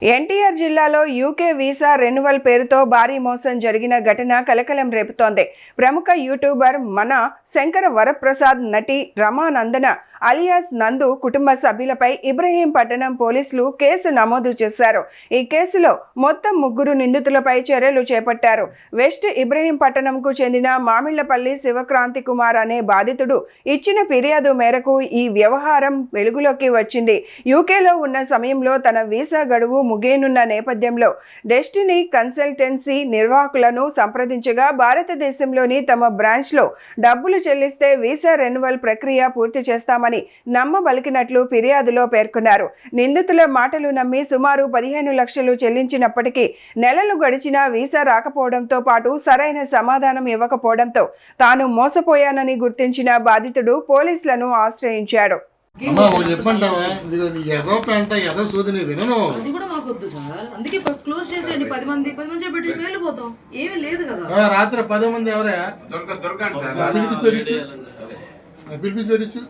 ఎన్టీఆర్ జిల్లాలో UK visa renewal పేరుతో భారీ మోసం జరిగిన ఘటన కలకలం రేపుతోంది. ప్రముఖ యూట్యూబర్ మన శంకర వరప్రసాద్, నటి రమానందన అలియాస్ నందు కుటుంబ సభ్యులపై ఇబ్రహీంపట్నం పోలీసులు కేసు నమోదు చేశారు. ఈ కేసులో మొత్తం 3 నిందితులపై చర్యలు చేపట్టారు. వెస్ట్ ఇబ్రహీంపట్నంకు చెందిన మామిళ్లపల్లి శివక్రాంతి కుమార్ అనే బాధితుడు ఇచ్చిన ఫిర్యాదు మేరకు ఈ వ్యవహారం వెలుగులోకి వచ్చింది. యూకేలో ఉన్న సమయంలో తన వీసా గడువు ముగియనున్న నేపథ్యంలో డెస్టినీ కన్సల్టెన్సీ నిర్వాహకులను సంప్రదించగా భారతదేశంలోని తమ బ్రాంచ్లో డబ్బులు చెల్లిస్తే వీసా రెన్యువల్ ప్రక్రియ పూర్తి చేస్తామని నమ్మబలికినట్లు ఫిర్యాదులో పేర్కొన్నారు. నిందితుల మాటలు నమ్మి సుమారు 15 లక్షలు చెల్లించినప్పటికీ నెలలు గడిచినా వీసా రాకపోవడంతో పాటు సరైన సమాధానం ఇవ్వకపోవడంతో తాను మోసపోయానని గుర్తించిన బాధితుడు పోలీసులను ఆశ్రయించాడు. రాత్రి 10 మంది ఎవరా పిలిపించు